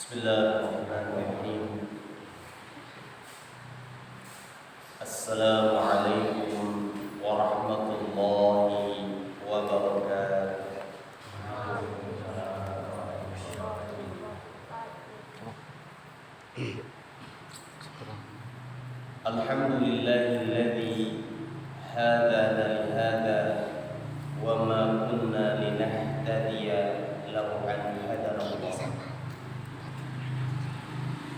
Bismillahirrahmanirrahim. Assalamualaikum warahmatullahi wabarakatuh. Alhamdulillahilladzi hadana lihada wa ma kunna linahtadiya lawla an hadana Allah.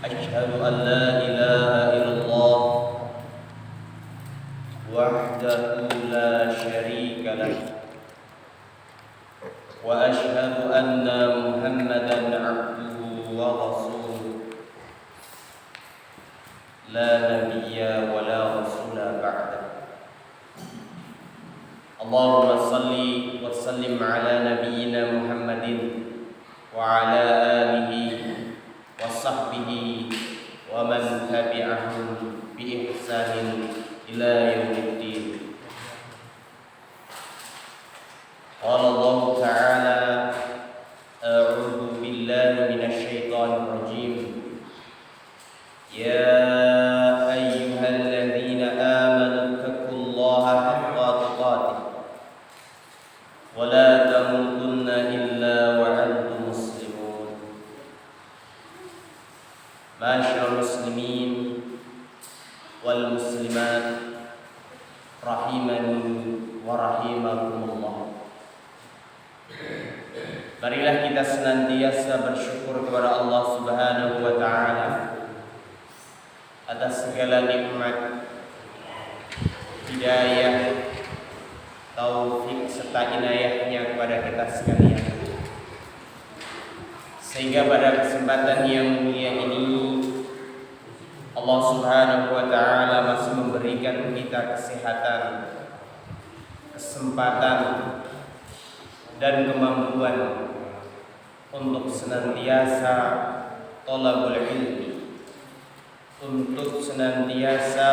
Asyhadu an la ilaha illallah wahdahu la syarika lah wa asyhadu anna Muhammadan abduhu wa rasuluh la nabiyya wa la rasula ba'da. Allahumma salli wa sallim ala nabiyyina Muhammadin wa ala alihi wa sahbihi wa man tabi'ahum bi ihsanin ila yaumiddin. Qala Allah ta'ala a'udzu billahi minasy syaithanir rajim. Ya ayyuhalladzina amanu taqullaha haqqa tuqatih wa la tamutunna illa wa antum muslimun. Ma'asyiral muslimin wal muslimat rahimani wa rahimakumullah. Marilah kita senantiasa bersyukur kepada Allah Subhanahu wa taala atas segala nikmat, hidayah, taufik serta inayahnya kepada kita sekalian. Sehingga pada kesempatan yang mulia ini Allah Subhanahu wa taala masih memberikan kita kesehatan, kesempatan dan kemampuan untuk senantiasa thalabul ilmi, untuk senantiasa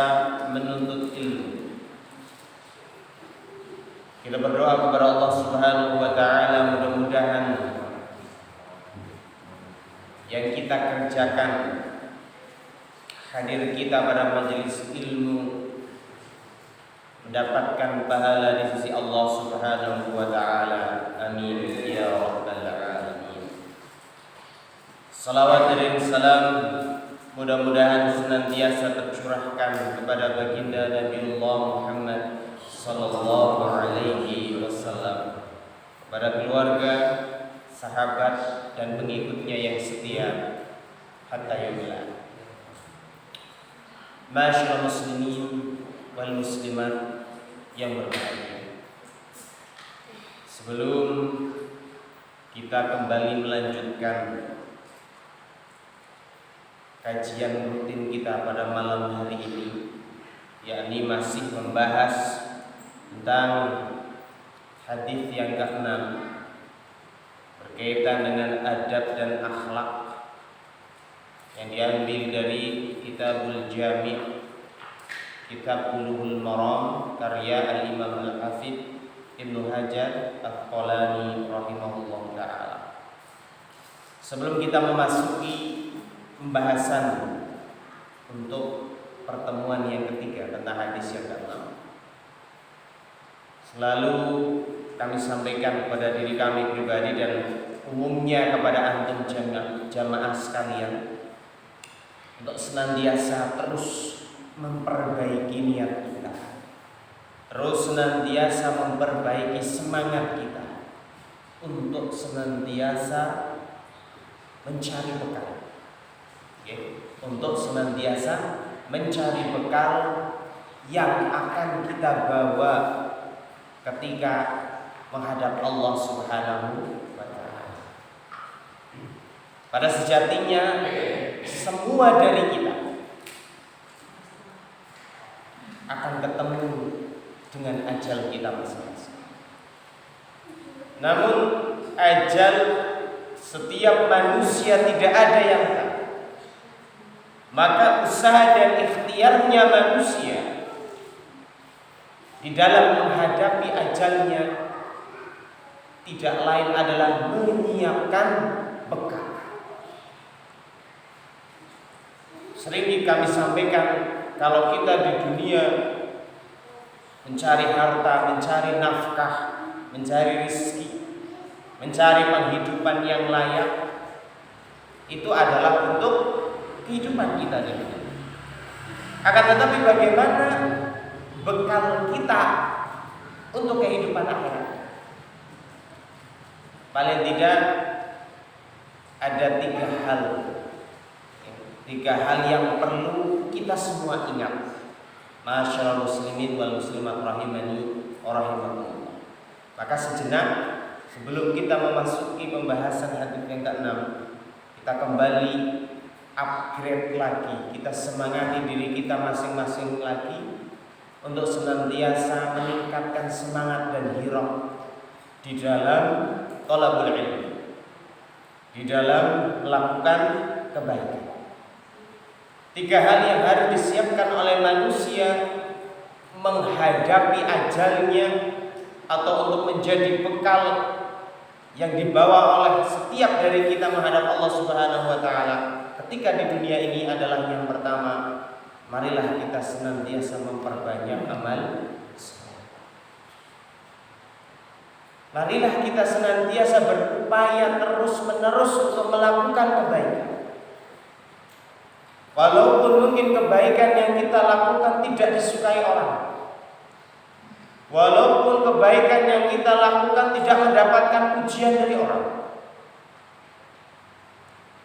menuntut ilmu. Kita berdoa kepada Allah Subhanahu wa taala, mudah-mudahan yang kita kerjakan, hadir kita pada majelis ilmu, mendapatkan pahala di sisi Allah Subhanahu wa taala. Amin ya rabbal alamin. Salawat dan salam mudah-mudahan senantiasa tercurahkan kepada baginda Nabiullah Muhammad sallallahu alaihi wasallam, kepada keluarga, sahabat dan pengikutnya yang setia hatta yaumil akhir. Ma'asyiral muslimin wal muslimat yang berbahagia, sebelum kita kembali melanjutkan kajian rutin kita pada malam hari ini, yakni masih membahas tentang hadis yang ke-6 berkaitan dengan adab dan akhlak yang diambil dari Kitabul Jami', Kitab Bulughul Maram, karya Al-Imam Al-Hafidz Ibnu Hajar Al-Asqalani rahimahullah ta'ala. Sebelum kita memasuki pembahasan untuk pertemuan yang ketiga tentang hadis yang ke-6, selalu kami sampaikan kepada diri kami pribadi dan umumnya kepada antum jamaah sekalian, untuk senantiasa terus memperbaiki niat kita, terus senantiasa memperbaiki semangat kita untuk senantiasa mencari bekal, untuk senantiasa mencari bekal yang akan kita bawa ketika menghadap Allah Subhanahu wa taala. Pada sejatinya semua dari kita akan ketemu dengan ajal kita masing-masing. Namun ajal setiap manusia tidak ada yang tahu. Maka usaha dan ikhtiarnya manusia di dalam menghadapi ajalnya tidak lain adalah menyiapkan bekal. Sering kami sampaikan, kalau kita di dunia mencari harta, mencari nafkah, mencari rezeki, mencari penghidupan yang layak, itu adalah untuk kehidupan kita di dunia. Akan tetapi bagaimana bekal kita untuk kehidupan akhirat? Paling tidak ada tiga hal yang perlu kita semua ingat. Masyaallah muslimin wal muslimat rahimani wa rahimakumullah. Maka sejenak sebelum kita memasuki pembahasan hadis yang ke-6, kita kembali upgrade lagi, kita semangati diri kita masing-masing lagi untuk senantiasa meningkatkan semangat dan hirah di dalam thalabul ilmi, di dalam melakukan kebaikan. Tiga hal yang harus disiapkan oleh manusia menghadapi ajalnya atau untuk menjadi bekal yang dibawa oleh setiap dari kita menghadap Allah Subhanahu wa taala ketika di dunia ini adalah yang pertama, marilah kita senantiasa memperbanyak amal saleh. Marilah kita senantiasa berupaya terus-menerus untuk melakukan kebaikan. Walaupun mungkin kebaikan yang kita lakukan tidak disukai orang, walaupun kebaikan yang kita lakukan tidak mendapatkan pujian dari orang,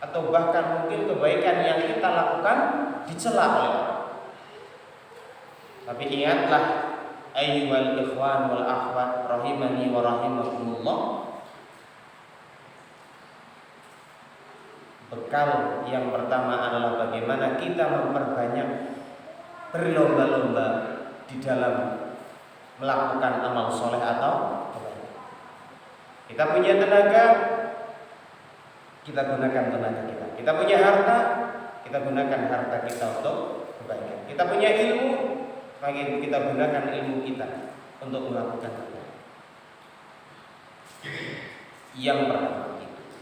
atau bahkan mungkin kebaikan yang kita lakukan dicela oleh orang. Tapi ingatlah ayyuhal ikhwan wal akhwat rahimani wa rahimakumullah, bekal yang pertama adalah bagaimana kita memperbanyak berlomba-lomba di dalam melakukan amal soleh atau kebaikan. Kita punya tenaga, kita gunakan tenaga kita. Kita punya harta, kita gunakan harta kita untuk kebaikan. Kita punya ilmu, maka kita gunakan ilmu kita untuk melakukan kebaikan. Yang pertama.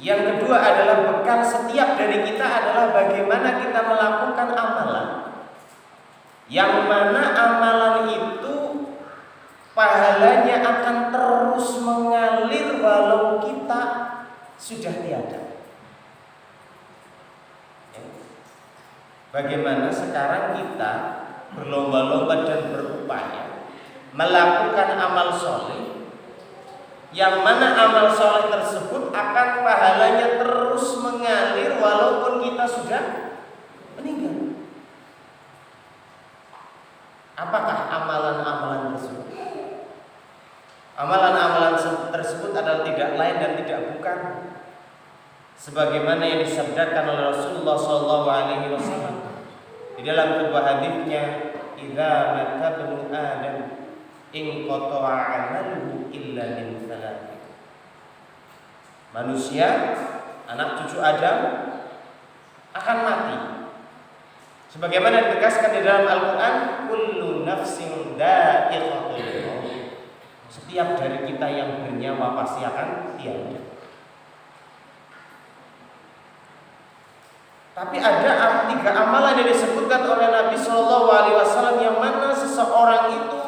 Yang kedua adalah bekal setiap dari kita adalah bagaimana kita melakukan amalan, yang mana amalan itu pahalanya akan terus mengalir walau kita sudah tiada. Bagaimana sekarang kita berlomba-lomba dan berupaya melakukan amal soleh, yang mana amal soleh tersebut akan pahalanya terus mengalir walaupun kita sudah meninggal. Apakah amalan-amalan tersebut? Amalan-amalan tersebut adalah tidak lain dan tidak bukan sebagaimana yang disabdakan oleh Rasulullah SAW di dalam sebuah hadisnya, "Idza mata ibnu Adam in qata'a 'amaluhu illa min thalath." Manusia, anak cucu Adam akan mati. Sebagaimana ditegaskan di dalam Al-Qur'an, kullu nafsin dha'iqatul maut. Setiap dari kita yang bernyawa pasti akan tiada. Tapi ada tiga amalan yang disebutkan oleh Nabi SAW yang mana seseorang itu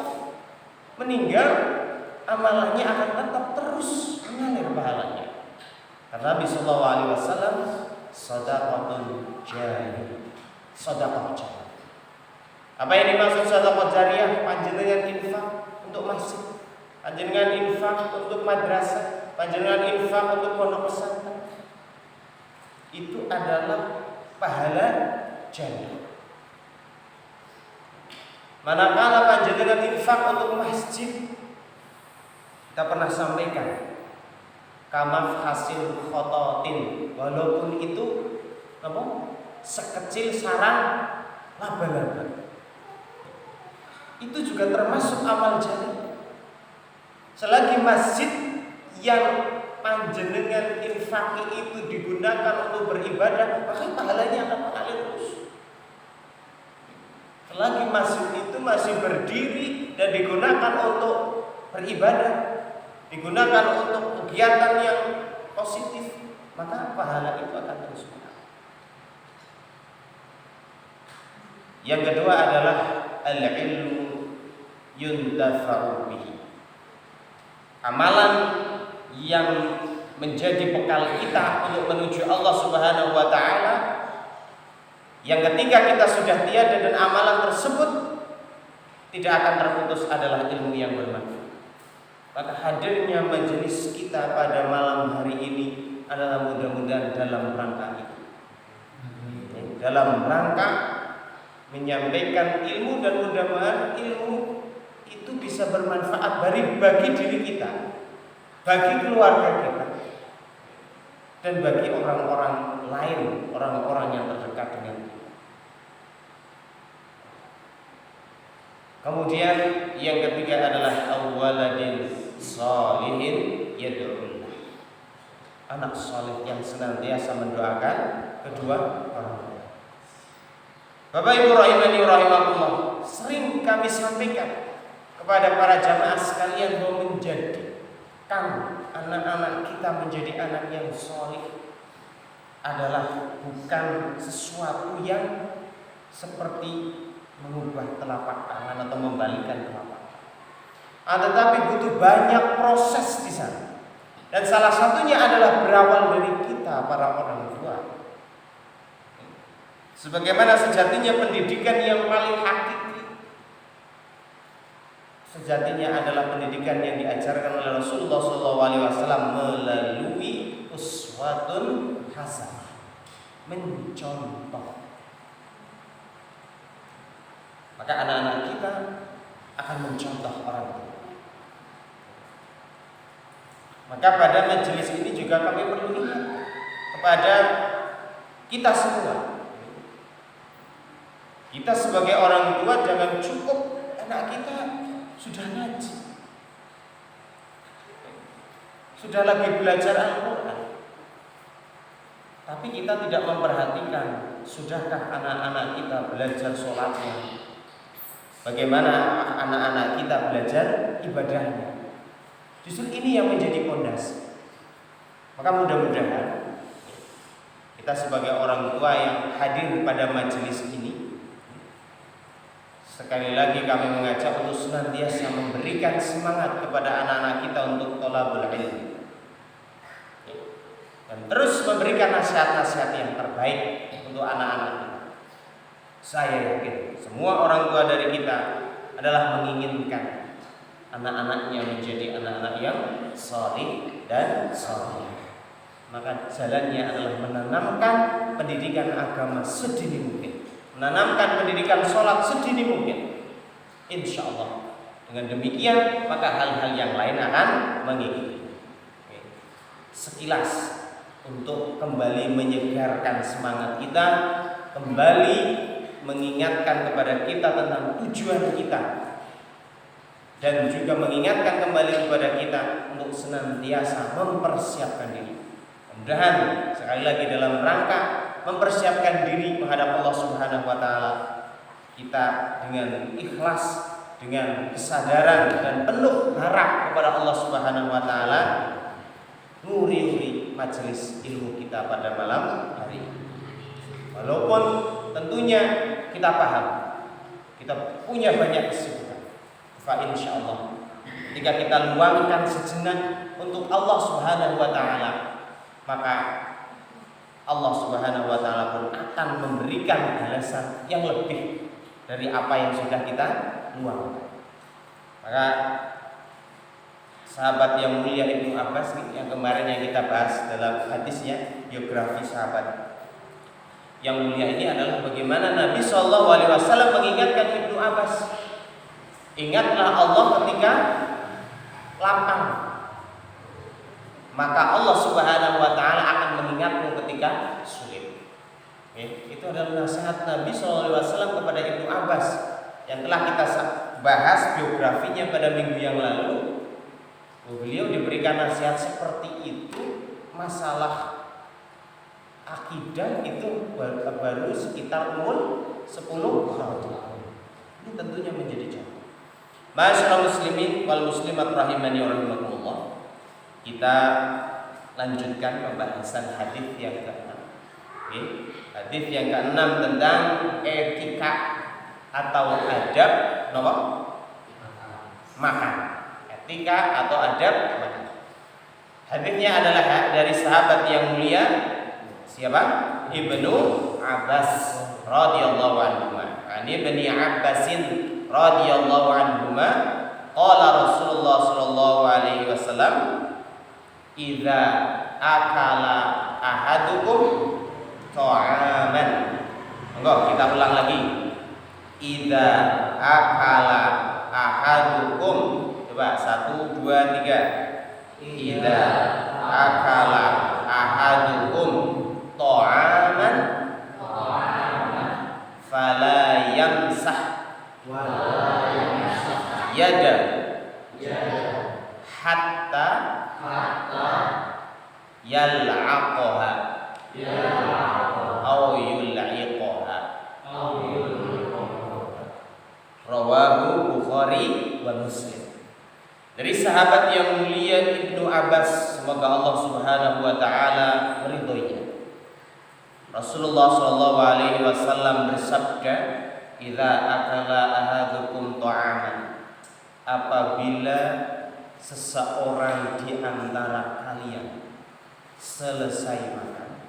meninggal, amalannya akan tetap terus mengalir pahalanya. Karena Nabi SAW, sadaqatun jariyah, sedekah jariyah. Apa yang dimaksud sedekah jariyah? Panjenengan infak untuk masjid, panjenengan infak untuk madrasah, panjenengan infak untuk pondok pesantren. Itu adalah pahala jariyah. Manakala panjenengan infak untuk masjid, kita pernah sampaikan, kamaf hasil khototin, walaupun itu sekecil sarang laba-laba, itu juga termasuk amal jariyah. Selagi masjid yang panjenengan infaki itu digunakan untuk beribadah, maka pahalanya akan mengalir terus. Selagi masjid itu masih berdiri dan digunakan untuk beribadah, digunakan untuk kegiatan yang positif, maka pahala itu akan terus mengalir. Yang kedua adalah al-ilmu yuntafa'u bihi. Amalan yang menjadi bekal kita untuk menuju Allah Subhanahu wa taala, yang ketika kita sudah tiada dan amalan tersebut tidak akan terputus adalah ilmu yang bermanfaat. Maka hadirnya majelis kita pada malam hari ini adalah mudah-mudahan dalam rangka itu, dalam rangka menyampaikan ilmu, dan mudah-mudahan ilmu itu bisa bermanfaat bagi diri kita, bagi keluarga kita, dan bagi orang-orang lain, orang-orang yang terdekat dengan kita. Kemudian yang ketiga adalah awwaladin sholihin yad'ullah. Anak saleh yang senantiasa mendoakan kedua orang tua. Bapak Ibu rahimani rahimakumullah, sering kami sampaikan kepada para jamaah sekalian bahwa menjadikan anak-anak kita menjadi anak yang saleh adalah bukan sesuatu yang seperti mengubah telapak tangan atau membalikkan telapak tangan, tetapi butuh banyak proses di sana. Dan salah satunya adalah berawal dari kita para orang tua. Sebagaimana sejatinya pendidikan yang paling hakiki sejatinya adalah pendidikan yang diajarkan oleh Rasulullah SAW melalui uswatun hasanah, mencontoh. Maka anak-anak kita akan mencontoh orang tua. Maka pada majelis ini juga kami perlu ingat kepada kita semua. Kita sebagai orang tua jangan cukup anak kita sudah ngaji, sudah lagi belajar Al-Quran, tapi kita tidak memperhatikan sudahkah anak-anak kita belajar sholatnya, bagaimana anak-anak kita belajar ibadahnya. Justru ini yang menjadi pondasi. Maka mudah-mudahan kita sebagai orang tua yang hadir pada majelis ini, sekali lagi kami mengajak untuk senantiasa memberikan semangat kepada anak-anak kita untuk thalabul ilmi, dan terus memberikan nasihat-nasihat yang terbaik untuk anak-anak kita. Saya yakin semua orang tua dari kita adalah menginginkan anak-anaknya menjadi anak-anak yang salih dan salih. Maka jalannya adalah menanamkan pendidikan agama sedini mungkin, menanamkan pendidikan sholat sedini mungkin. Insya Allah dengan demikian maka hal-hal yang lain akan mengikuti. Sekilas untuk kembali menyegarkan semangat kita, kembali mengingatkan kepada kita tentang tujuan kita, dan juga mengingatkan kembali kepada kita untuk senantiasa mempersiapkan diri. Mudah-mudahan sekali lagi dalam rangka mempersiapkan diri menghadap Allah Subhanahu wa taala, kita dengan ikhlas, dengan kesadaran dan penuh harap kepada Allah Subhanahu wa taala, nguri-nguri majelis ilmu kita pada malam hari ini. Walaupun tentunya kita paham kita punya banyak kesibukan, fa insyaallah ketika kita luangkan sejenak untuk Allah Subhanahu wa taala, maka Allah Subhanahu wa taala pun akan memberikan balasan yang lebih dari apa yang sudah kita luangkan. Maka sahabat yang mulia Ibnu Abbas yang kemarin yang kita bahas dalam hadisnya, biografi sahabat yang mulia ini adalah bagaimana Nabi SAW mengingatkan Ibnu Abbas, ingatlah Allah ketika lapang, maka Allah Subhanahu wa taala akan mengingatmu ketika sulit. Itu adalah nasihat Nabi SAW kepada Ibnu Abbas yang telah kita bahas biografinya pada minggu yang lalu. Beliau diberikan nasihat seperti itu. Masalah akidah itu baru sekitar umur 10 tahun. Ini tentunya menjadi contoh. Ma'asyiral muslimin wal muslimat rahimani wa rahimakumullah. Kita lanjutkan pembahasan hadis yang ke-6. Hadis yang ke-6 tentang etika atau adab napa? Makan. Etika atau adab makan. Hadisnya adalah dari sahabat yang mulia siapa? Ibnu Abbas radhiyallahu anhu. Ani Ibnu Abbasin radhiyallahu anhu qala Rasulullah sallallahu alaihi wasallam idza akala ahadukum ta'aman. Enggak, kita ulang lagi. Idza akala ahadukum. Coba 1 2 3. Idza akala ahadukum ta'aman fala yamsah yada hatta yal'aqaha aw yul'iqaha. Rawahu Bukhari wa Muslim. Dari sahabat yang mulia Ibnu Abbas, semoga Allah Subhanahu wa taala meridhoinya. Rasulullah sallallahu alaihi wasallam bersabda, "Idza akala ahadukum ta'aman." Apabila seseorang di antara kalian selesai makan,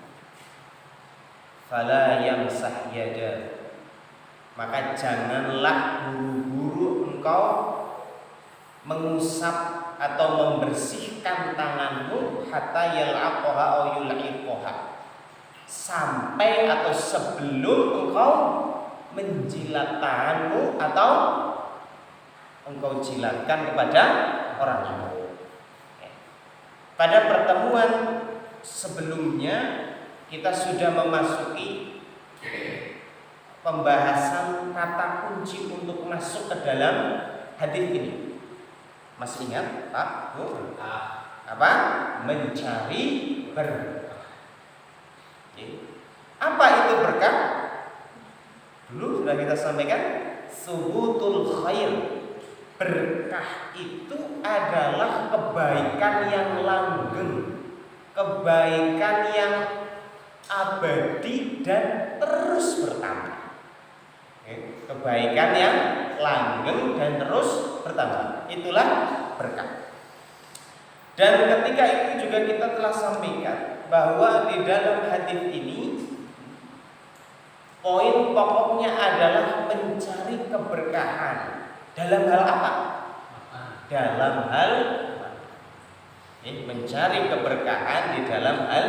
fala yamsah yada, maka janganlah buru-buru engkau mengusap atau membersihkan tanganmu hatta yal'aqaha aw yul'iqaha, sampai atau sebelum engkau menjilat tanganmu atau engkau jilatkan kepada orang lain. Pada pertemuan sebelumnya kita sudah memasuki pembahasan kata kunci untuk masuk ke dalam hadis ini. Masih ingat Pak? Bu? Apa? Mencari berkah. Apa itu berkah? Dulu sudah kita sampaikan, subutul khair. Berkah itu adalah kebaikan yang langgeng, kebaikan yang abadi dan terus bertambah. Kebaikan yang langgeng dan terus bertambah, itulah berkah. Dan ketika itu juga kita telah sampaikan bahwa di dalam hadis ini poin pokoknya adalah mencari keberkahan. Dalam hal apa? Dalam hal mencari keberkahan di dalam hal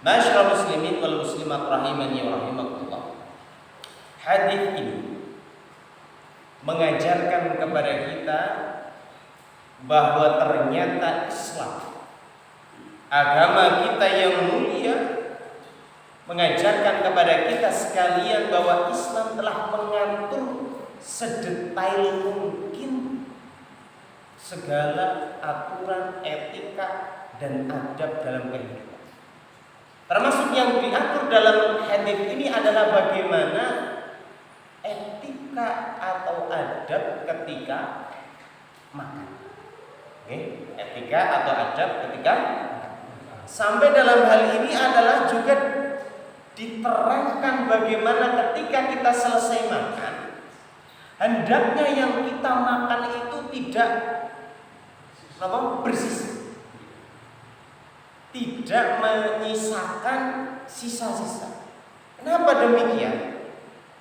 Masyaallah muslimin wal muslimat rahimani wa rahimakumullah. Hadis ini mengajarkan kepada kita bahwa ternyata Islam, agama kita yang mulia, mengajarkan kepada kita sekalian bahwa Islam telah mengatur sedetail mungkin segala aturan, etika, dan adab dalam kehidupan. Termasuk yang diatur dalam hadis ini adalah bagaimana etika atau adab ketika makan. Etika atau adab ketika makan. Sampai dalam hal ini adalah juga diterangkan bagaimana ketika kita selesai makan, hendaknya yang kita makan itu tidak bersisa, tidak menyisakan sisa-sisa. Kenapa demikian?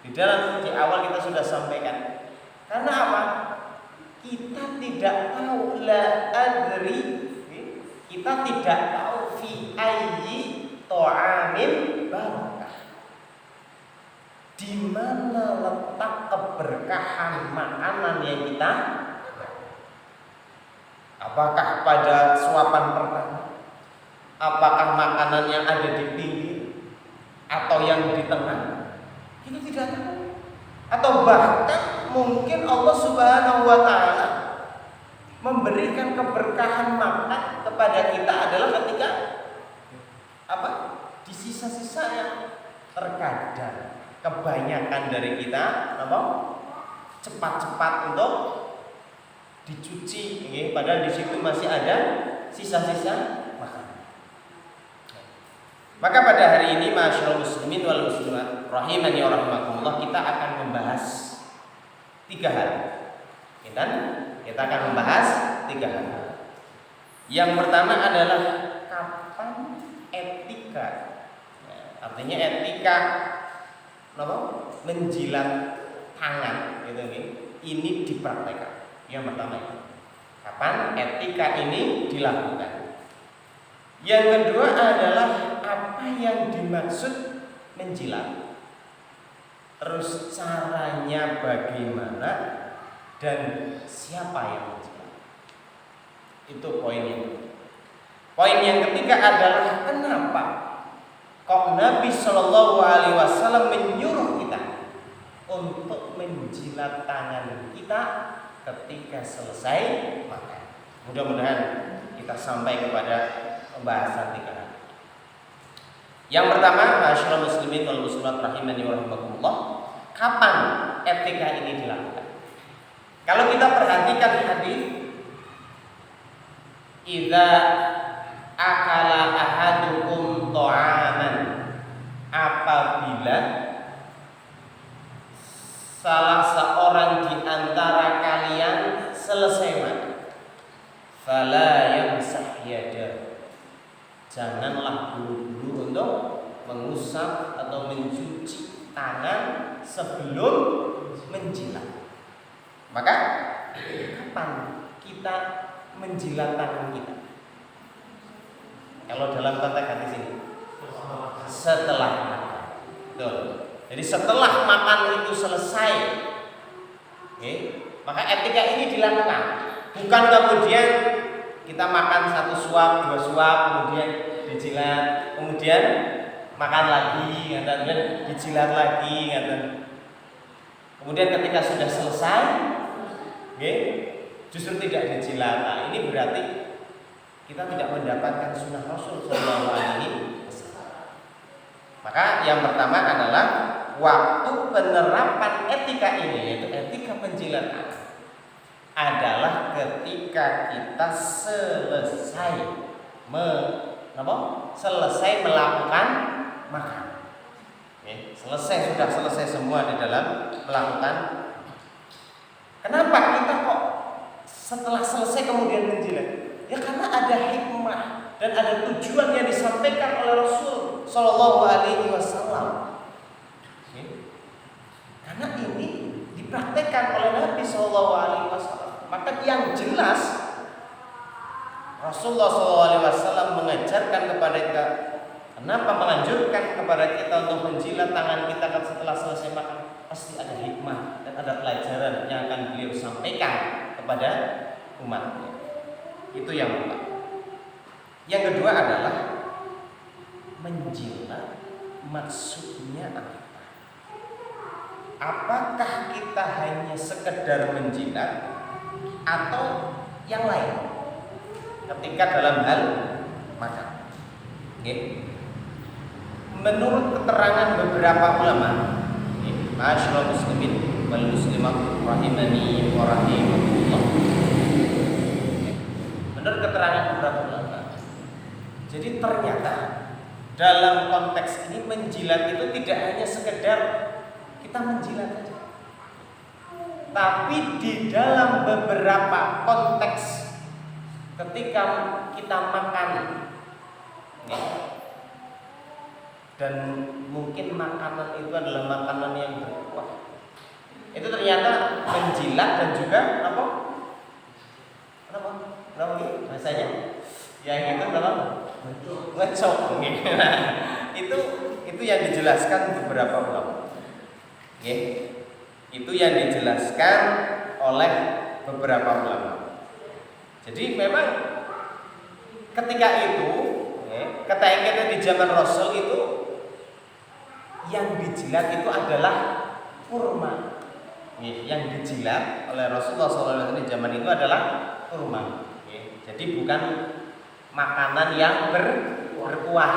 Di awal kita sudah sampaikan. Karena apa? Kita tidak tahu, la adri, kita tidak tahu fi ayyi ta'amin barakah, di mana letak keberkahan makanan yang kita. Apakah pada suapan pertama? Apakah makanan yang ada di pinggir atau yang di tengah? Kita tidak tahu. Atau bahkan mungkin Allah Subhanahu wa taala memberikan keberkahan makan kepada kita adalah ketika apa? Di sisa-sisa yang terkadang kebanyakan dari kita cepat-cepat untuk dicuci, padahal di situ masih ada sisa-sisa makanan. Maka pada hari ini masyaallah muslimin wal muslimat rahimani wa rahimakumullah, kita akan membahas 3 hal. Kita akan membahas 3 hal. Yang pertama adalah kapan etika. Artinya etika menjilat tangan gitu, ini dipraktekkan. Yang pertama itu. Kapan etika ini dilakukan? Yang kedua adalah apa yang dimaksud menjilat. Terus caranya bagaimana dan siapa yang menjilat. Itu poinnya. Poin yang ketiga adalah kenapa kok Nabi Shallallahu Alaihi Wasallam menyuruh kita untuk menjilat tangan kita ketika selesai makan. Mudah-mudahan kita sampai kepada pembahasan 3 hal. Yang pertama, masyaallah muslimin wal muslimat rahimani wa rahimakumullah, kapan etika ini dilakukan? Kalau kita perhatikan hadis, idza akala ahadukum ta'aman, apabila salah seorang di antara kalian selesai makan, fala yamsah yadahu, janganlah buru-buru untuk mengusap atau mencuci tangan sebelum menjilat. Maka kapan kita menjilat tangan kita? Kalau dalam konteks hadis ini, setelah makan. Betul. Jadi setelah makan itu selesai, maka etika ini dilakukan. Bukan kemudian kita makan 1 suap, 2 suap, kemudian dijilat, kemudian makan lagi, kemudian dijilat lagi, kemudian ketika sudah selesai, justru tidak dijilat. Nah, ini berarti kita tidak mendapatkan sunnah Rasul Sallallahu Alaihi Wasallam. Maka yang pertama adalah waktu penerapan etika ini, yaitu etika penjilatan, adalah ketika kita selesai melakukan makan. Sudah selesai semua di dalam melakukan. Kenapa kita kok setelah selesai kemudian menjilat? Ya karena ada hikmah dan ada tujuan yang disampaikan oleh Rasul Shallallahu Alaihi Wasallam. Karena ini dipraktekkan oleh Nabi Shallallahu Alaihi Wasallam. Maka yang jelas Rasulullah Shallallahu Alaihi Wasallam mengajarkan kepada kita, kenapa menganjurkan kepada kita untuk menjilat tangan kita setelah selesai makan? Pasti ada hikmah dan ada pelajaran yang akan beliau sampaikan kepada umatnya. Itu yang pertama. Yang kedua adalah menjilat maksudnya apa? Apakah kita hanya sekedar menjilat atau yang lain ketika dalam hal makan? Menurut keterangan beberapa ulama, masyaallah muslimin wal muslimat rahimani wa rahimakumullah, menurut keterangan beberapa ulama, jadi ternyata dalam konteks ini menjilat itu tidak hanya sekedar kita menjilat saja, tapi di dalam beberapa konteks ketika kita makan, dan mungkin makanan itu adalah makanan yang berkuah, itu ternyata menjilat dan juga apa rasanya yang itu dalam ngecok. Itu yang dijelaskan beberapa ulama. Itu yang dijelaskan oleh beberapa ulama. Jadi memang ketika itu, ketika di zaman Rasul itu yang dijilat itu adalah kurma. Yang dijilat oleh Rasulullah SAW di zaman itu adalah kurma. Jadi bukan makanan yang berkuah.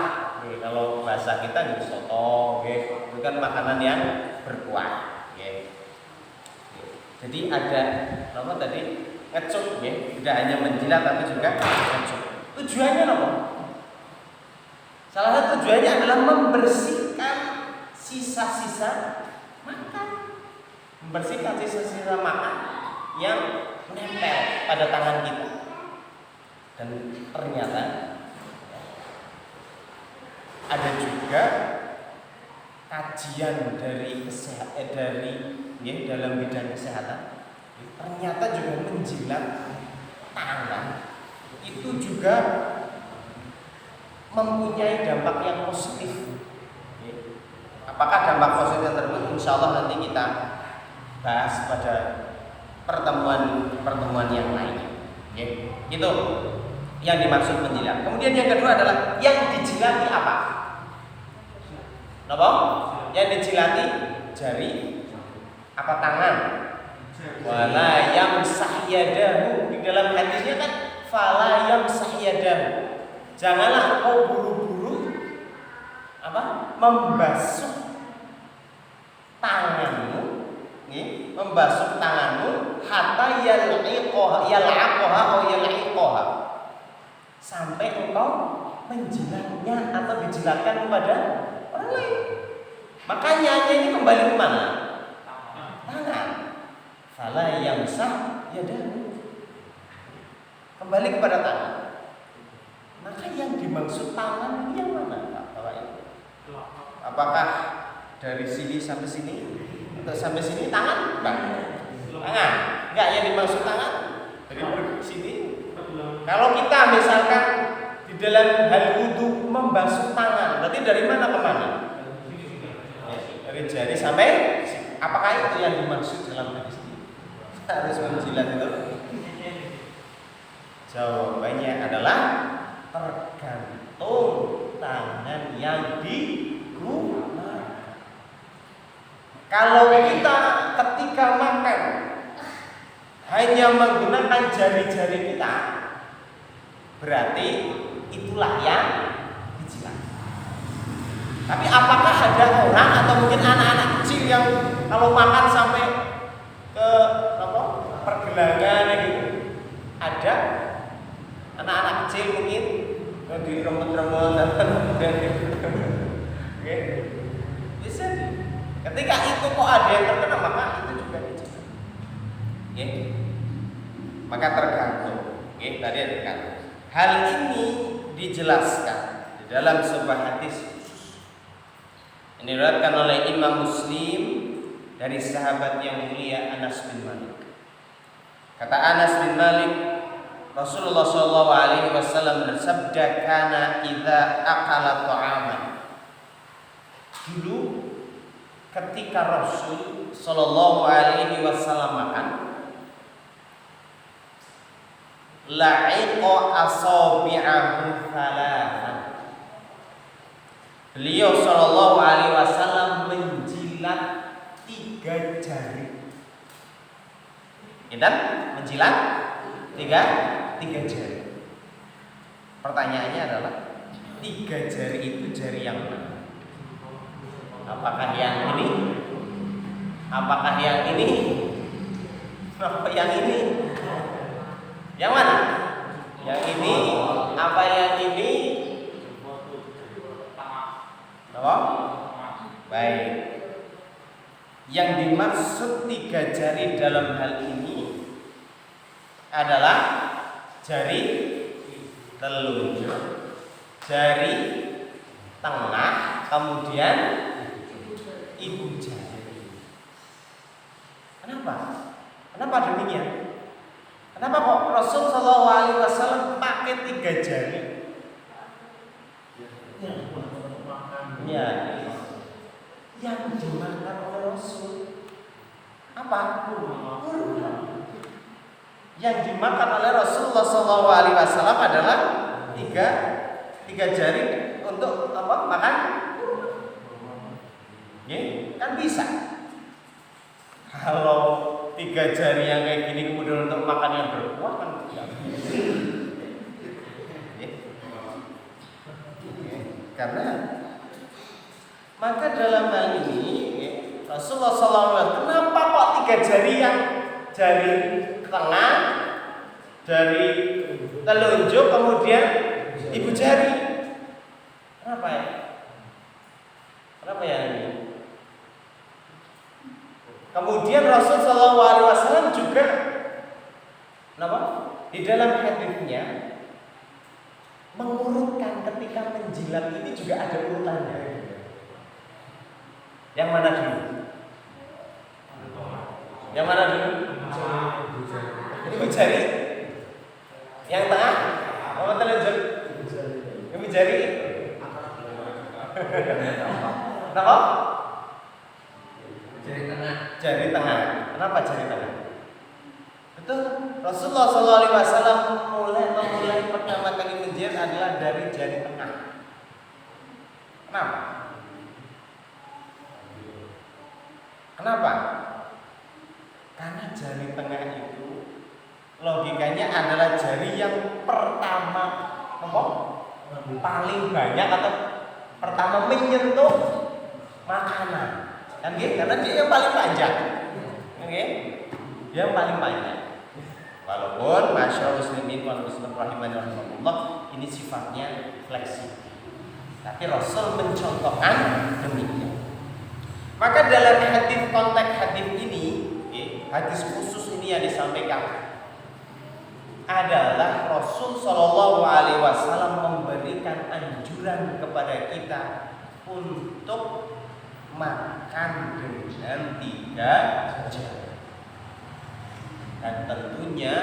Kalau bahasa kita soto, bukan makanan yang berkuah. Jadi ada apa tadi ngecup, tidak hanya menjilat tapi juga ngecup. Tujuannya apa? Salah satu tujuannya adalah membersihkan sisa-sisa makan, membersihkan sisa-sisa makan yang menempel pada tangan kita. Dan ternyata ada juga kajian dari dalam bidang kesehatan, ternyata juga menjilat tangan itu juga mempunyai dampak yang positif. Apakah dampak positif tersebut? Insya Allah nanti kita bahas pada pertemuan yang lainnya. Itu yang dimaksud menjilat. Kemudian yang kedua adalah yang dijilati apa? Apa? Yang dijilati jari apa tangan? Wala yamsah yadahu. Di dalam hadisnya kan fala yamsah yadahu. Janganlah kau buru-buru membasuh tanganmu, membasuh tanganmu hatta yal'aqaha sampai engkau menjilatnya atau dijilatkan kepada orang lain. Makanya ini kembali ke mana? Tangan. Fala yamsah yadahu. Kembali kepada tangan. Maka yang dimaksud tangan yang mana, Bapak Ibu? Apakah dari sini sampai sini? Untuk sampai sini tangan? Tangan. Enggak, yang dimaksud tangan dari sini. Kalau kita misalkan di dalam hal wudu membasuh tangan, berarti dari mana ke mana? Dari jari sampai sini. Apakah itu yang dimaksud dalam hadis ini? Harus menjilat itu? Jawabannya adalah tergantung tangan yang digunakan. Kalau kita ketika makan hanya menggunakan jari-jari kita, berarti itulah yang dijilat. Tapi apakah ada orang atau mungkin anak-anak kecil yang kalau makan sampai ke pergelangan gitu? Ada anak-anak kecil mungkin di remet-remet dan bisa. Ketika itu kok ada yang terkena, maka itu juga dijilat. Maka tergantung. Tadi ada tergantung. Hal ini dijelaskan di dalam sebuah hadis ini diriwayatkan oleh Imam Muslim dari sahabat yang mulia Anas bin Malik. Kata Anas bin Malik, Rasulullah SAW bersabda, "Kana idza akala ta'aman." Dulu ketika Rasul SAW makan, la'iqa asabi'ahu thalathan. Beliau SAW menjilat 3 jari. Dan menjilat tiga jari. Pertanyaannya adalah 3 jari itu jari yang mana? Apakah yang ini? Apakah yang ini? Apa yang ini? Yang mana? Yang ini? Apa yang ini? Apa? Baik. Yang dimaksud 3 jari dalam hal ini adalah jari telunjuk, jari tengah, kemudian ibu jari. Kenapa? Kenapa demikian? Kenapa kok Rasul SAW pakai 3 jari? Ya, yang dimakan oleh Rasul apa? Kurma. Yang dimakan oleh Rasulullah SAW adalah tiga jari untuk apa? Makan. Kan bisa. Kalau 3 jari yang kayak gini kemudian untuk makan yang berkuah kan tidak bisa. Karena maka dalam hal ini Rasulullah SAW kenapa kok 3 jari yang jari tengah, jari telunjuk, kemudian ibu jari? Kenapa ya Kenapa ya ini? Kemudian Rasul Shallallahu Alaihi Wasallam juga, kenapa? Di dalam hadisnya mengurutkan ketika menjilat ini juga ada urutannya. Yang mana dulu? Yang mana dulu? Ibu jari. Yang tengah? Apa telunjuk? Ibu jari. Kenapa? Jari tengah. Jari tengah. Kenapa jari tengah? Betul. Rasulullah SAW memulai pertama kali menjilat adalah dari jari tengah. Kenapa? Kenapa? Karena jari tengah itu logikanya adalah jari yang pertama, paling banyak atau pertama menyentuh makanan, kan gitu? Karena dia yang paling panjang, oke? Dia yang paling panjang. Walaupun masyaallah muslimin wal muslimat rahimani rahimakumullah, ini sifatnya fleksibel, tapi Rasul mencontohkan demikian. Maka dalam hadis, konteks hadis ini, hadis khusus ini yang disampaikan adalah Rasul Shallallahu Alaihi Wasallam memberikan anjuran kepada kita untuk makan dengan 3 jari. Dan tentunya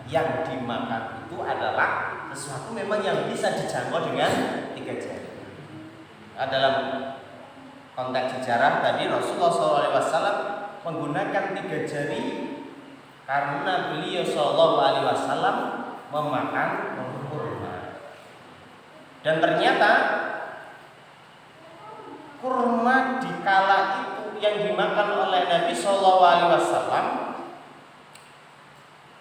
yang dimakan itu adalah sesuatu memang yang bisa dijangkau dengan 3 jari. Dalam konteks sejarah tadi Rasulullah SAW menggunakan 3 jari karena beliau SAW memakan kurma. Dan ternyata kurma di kala itu yang dimakan oleh Nabi SAW,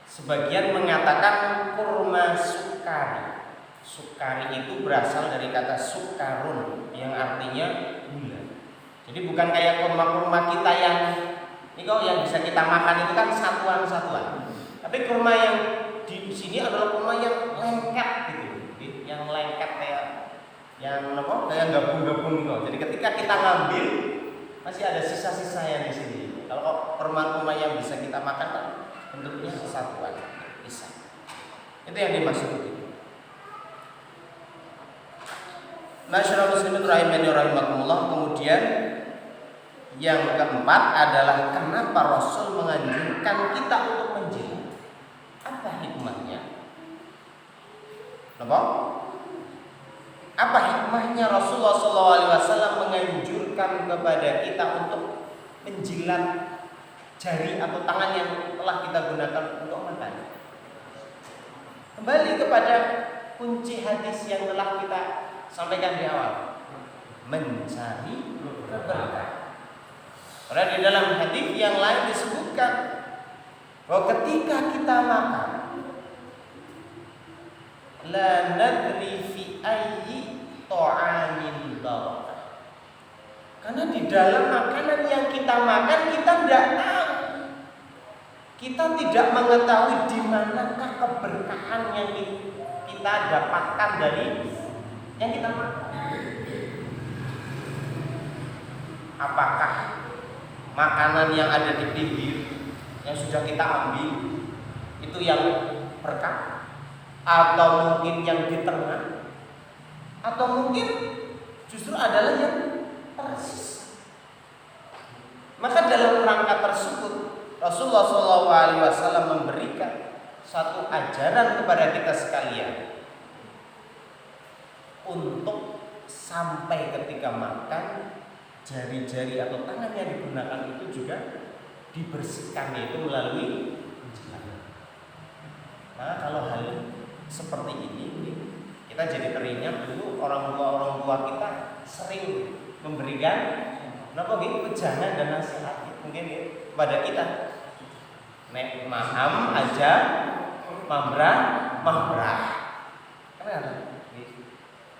sebagian mengatakan kurma sukari. Sukari itu berasal dari kata sukarun yang artinya gula. Jadi bukan kayak kurma-kurma kita yang ini kok yang bisa kita makan itu kan satuan-satuan. Tapi kurma yang di sini adalah kurma yang lengket gitu. Yang lengket kayak yang apa? Kayak gabung-gabung gitu. Jadi ketika kita ngambil masih ada sisa-sisa yang di sini. Kalau kok kurma-kurma yang bisa kita makan kan bentuknya satuan, bisa. Itu yang dimaksud. Masyaallah muslimin rahimani rahimakumullah. Kemudian yang keempat adalah kenapa Rasul menganjurkan kita untuk menjilat. Apa hikmahnya? Apa hikmahnya Rasulullah SAW menganjurkan kepada kita untuk menjilat jari atau tangan yang telah kita gunakan untuk makan? Kembali kepada kunci hadis yang telah kita sampaikan di awal, mencari keberkahan. Karena di dalam hadis yang lain disebutkan bahwa ketika kita makan, la nadri fi ayyi ta'amin barakah. Karena di dalam makanan yang kita makan kita tidak tahu. Kita tidak mengetahui di manakah keberkahan yang kita dapatkan dari yang kita makan. Apakah makanan yang ada di pinggir yang sudah kita ambil itu yang berkah, atau mungkin yang di tengah, atau mungkin justru adalah yang tersisa. Maka dalam rangka tersebut Rasulullah SAW memberikan satu ajaran kepada kita sekalian untuk sampai ketika makan jari-jari atau tangan yang digunakan itu juga dibersihkan, yaitu melalui penjilat. Nah, kalau hal seperti ini kita jadi teringat dulu orang tua kita sering memberikan pejangan dan nasihat mungkin kepada kita. Nek maham aja mambrah.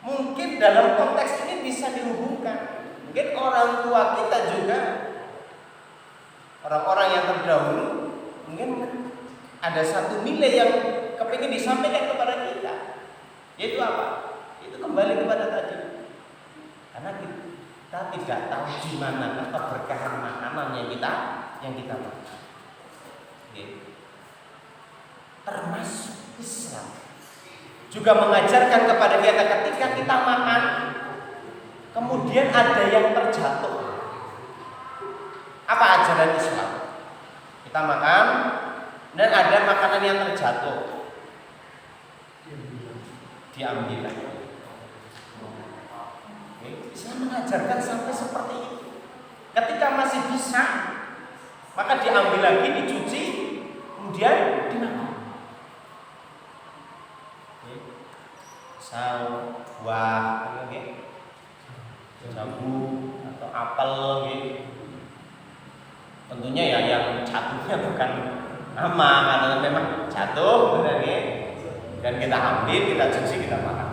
Mungkin dalam konteks ini bisa dihubungkan. Mungkin orang tua kita juga, orang-orang yang terdahulu, mungkin ada satu nilai yang kepingin disampaikan kepada kita, yaitu apa? Itu kembali kepada tadi. Karena kita tidak tahu di mana keberkahan makanan yang kita makan. Termasuk Islam juga mengajarkan kepada kita ketika kita makan kemudian ada yang terjatuh. Apa ajaran Islam? Kita makan dan ada makanan yang terjatuh, diambil. Islam mengajarkan sampai seperti itu. Ketika masih bisa, maka diambil lagi, dicuci, kemudian dimakan. Pisau, buah, jambu atau apel, tentunya ya yang jatuhnya bukan nama, karena memang jatuh, dan kita ambil, kita cuci, kita makan.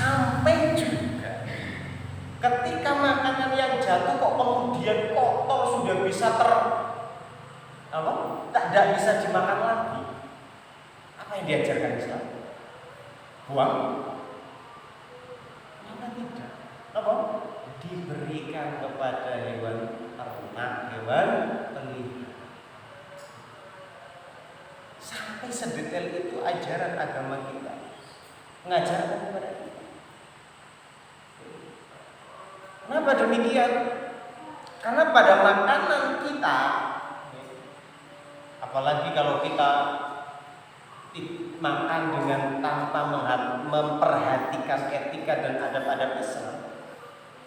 Sampai juga ketika makanan yang jatuh kok kemudian kotor, sudah bisa tidak bisa dimakan lagi. Apa yang diajarkan Islam? Buang? Apa tidak? Apa? Diberikan kepada hewan ternak, hewan pelihara. Sampai sedetail itu ajaran agama kita mengajarkan kepada kita. Kenapa demikian? Karena pada makanan kita, apalagi kalau kita makan dengan tanpa memperhatikan etika dan adab-adab Islam,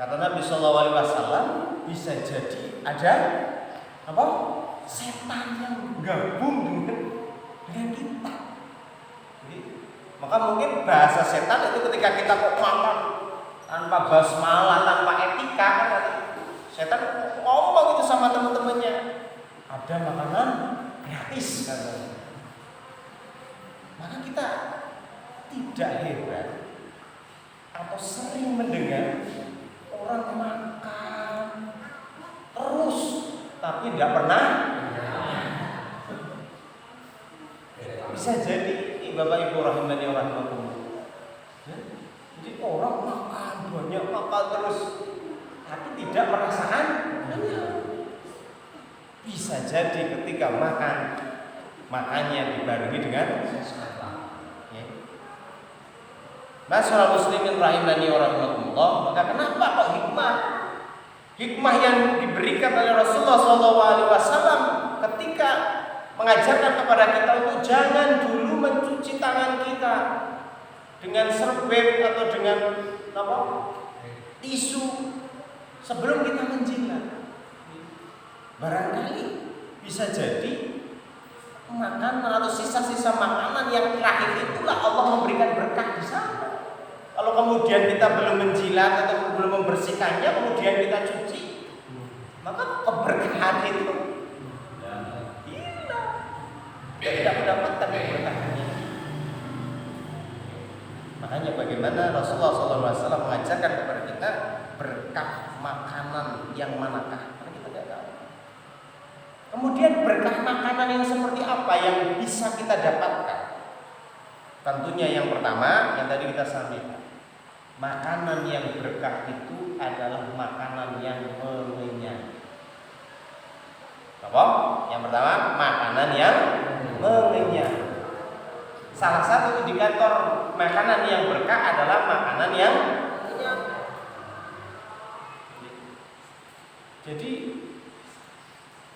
kata Nabi Shallallahu Alaihi Wasallam, bisa jadi ada setan yang gabung dengan kita. Jadi, maka mungkin bahasa setan itu ketika kita kok makan tanpa basmalah, tanpa etika, kan setan ngomong itu sama teman-temannya, ada makanan gratis katanya. Maka kita tidak heran atau sering mendengar orang makan terus tapi tidak pernah. Bisa jadi Bapak Ibu rahimani wa rahimakumullah. Jadi orang makan banyak, makan terus tapi tidak merasakan kenyang. Bisa jadi ketika makannya dibarengi dengan Masyaallah muslimin rahimani wa rahimakumullah. Maka kenapa kok hikmah yang diberikan oleh Rasulullah SAW ketika mengajarkan kepada kita untuk jangan dulu mencuci tangan kita dengan serbet atau dengan tisu sebelum kita menjilat. Barangkali bisa jadi makanan atau sisa-sisa makanan yang terakhir itulah Allah memberikan berkah di sana. Kalau kemudian kita belum menjilat atau belum membersihkannya, kemudian kita cuci, maka keberkahan itu hilang. Tidak mendapatkan keberkahannya. Makanya bagaimana Rasulullah SAW mengajarkan kepada kita berkah makanan yang manakah? Karena kita tidak tahu. Kemudian berkah makanan yang seperti apa yang bisa kita dapatkan? Tentunya yang pertama yang tadi kita sampaikan, makanan yang berkah itu adalah makanan yang mengenyangkan. Apa? Yang pertama, makanan yang mengenyangkan. Salah satu indikator makanan yang berkah adalah makanan yang mengenyangkan. Jadi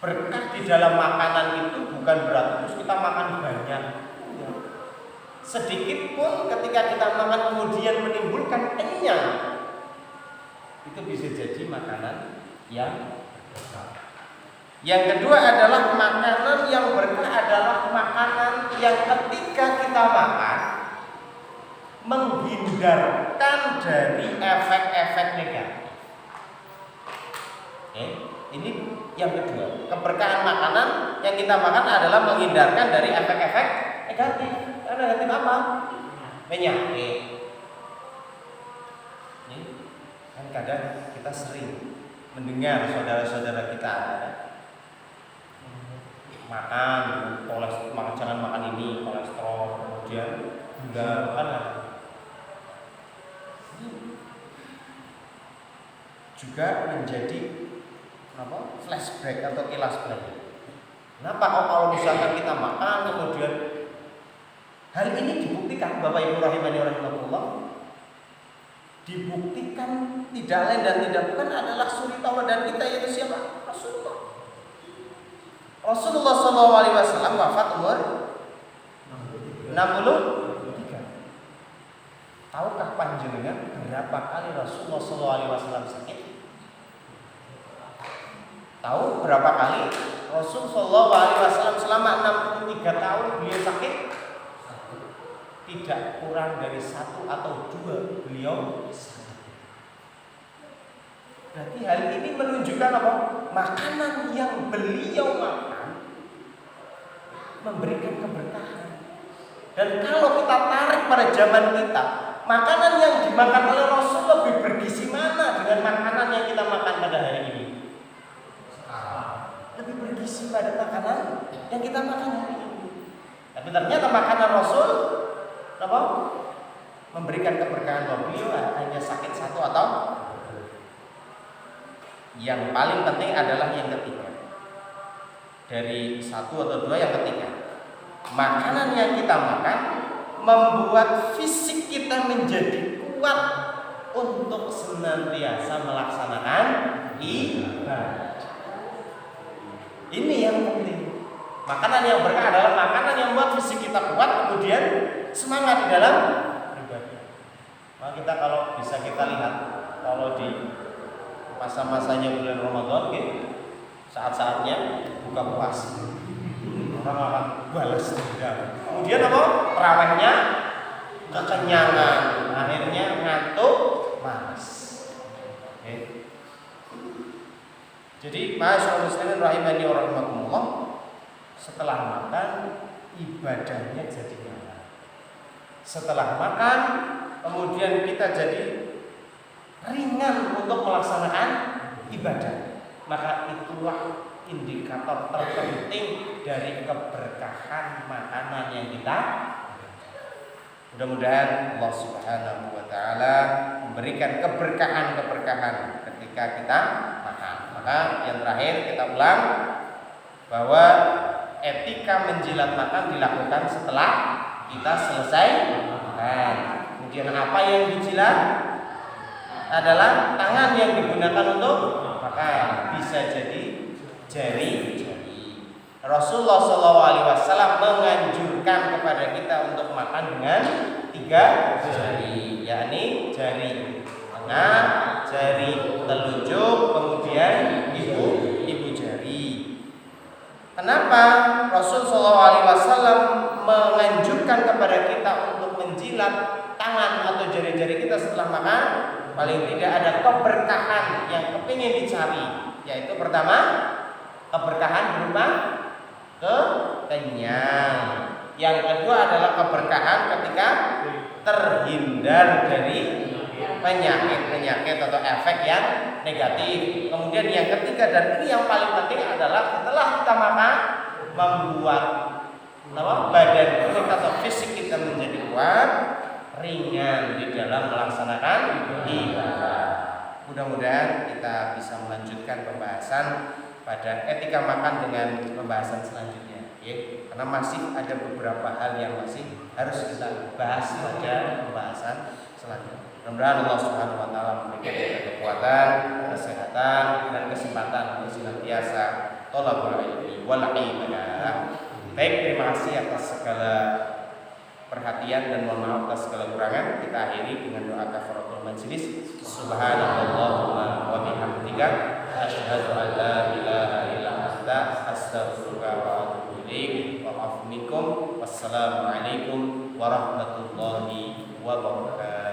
berkah di dalam makanan itu bukan berarti terus kita makan banyak. Sedikit pun ketika kita makan kemudian menimbulkan kenyang, itu bisa jadi makanan yang berkah. Yang kedua adalah makanan yang berkah adalah makanan yang ketika kita makan menghindarkan dari efek-efek negatif. Ini yang kedua, keberkahan makanan yang kita makan adalah menghindarkan dari efek-efek negatif. Negatif apa? Penyakit. Kan kadang kita sering mendengar saudara-saudara kita makan kolesterol, jangan makan ini, kolesterol, kemudian gula, kan juga menjadi flashback atau kilas balik. Kenapa kalau misalkan kita makan kemudian hal ini dibuktikan, Bapak Ibu rahimani rahimakumullah, dibuktikan tidak lain dan tidak bukan adalah suri tauladan kita, yaitu siapa? Rasulullah SAW wafat umur 63. Tahukah panjenengan berapa kali Rasulullah SAW sakit? Tahu berapa kali Rasulullah SAW selama 63 tahun beliau sakit? Tidak kurang dari 1 atau 2 beliau sakit. Berarti hal ini menunjukkan apa? Makanan yang beliau makan memberikan keberkahan. Dan kalau kita tarik pada zaman kita, makanan yang dimakan oleh Rasul lebih bergizi mana dengan makanan yang kita makan pada hari ini? Lebih bergizi pada makanan yang kita makan hari ini. Tapi ternyata makanan Rasul apa? Memberikan keberkahan bahwa beliau hanya sakit 1 atau yang paling penting adalah yang ketiga. Dari 1 atau 2 yang ketiga. Makanan yang kita makan membuat fisik kita menjadi kuat untuk senantiasa melaksanakan ibadah. Ini yang penting. Makanan yang berkah adalah makanan yang membuat fisik kita kuat, kemudian semangat di dalam ibadah. Maka kita kalau bisa kita lihat, kalau di masa-masanya bulan Ramadan, saat-saatnya buka puasa, orang akan balas dendam. Kemudian apa? Terawihnya kekenyangan, akhirnya ngantuk, malas. Jadi masyaallah muslimin rahimani wa rahimakumullah, setelah makan ibadahnya jadi nyaman. Setelah makan kemudian kita jadi ringan untuk melaksanakan ibadah. Maka itulah indikator terpenting dari keberkahan makanan yang kita. Mudah-mudahan Allah Subhanahu wa taala memberikan keberkahan ketika kita makan. Maka yang terakhir kita ulang bahwa etika menjilat makan dilakukan setelah kita selesai makan. Kemudian apa yang dijilat adalah tangan yang digunakan untuk makan, bisa jadi jari-jari. Rasulullah SAW menganjurkan kepada kita untuk makan dengan 3 jari, yakni jari tengah, jari telunjuk, kemudian ibu jari. Kenapa Rasulullah SAW menganjurkan kepada kita untuk menjilat tangan atau jari-jari kita setelah makan? Paling tidak ada keberkahan yang kepingin dicari, yaitu pertama keberkahan berupa kenyang. Yang kedua adalah keberkahan ketika terhindar dari penyakit atau efek yang negatif. Kemudian yang ketiga dan ini yang paling penting adalah setelah kita makan membuat badan kita atau fisik kita menjadi kuat, ringan di dalam melaksanakan ibadah. Mudah-mudahan kita bisa melanjutkan pembahasan pada etika makan dengan pembahasan selanjutnya, karena masih ada beberapa hal yang masih harus kita bahas pada pembahasan selanjutnya. Mudah-mudahan Allah Subhanahu wa taala memberikan kita kekuatan, kesehatan dan kesempatan untuk senantiasa thalabul ilmi wal ibadah. Baik, terima kasih atas segala perhatian dan mohon maaf atas segala kurangan. Kita akhiri dengan doa kafaratul majelis. Subhanallahumma wa bihamdika asyhadu an la ilaha illa anta astaghfiruka wa atubu ilaik. Wa afu minkum. Wassalamu alaikum warahmatullahi wabarakatuh.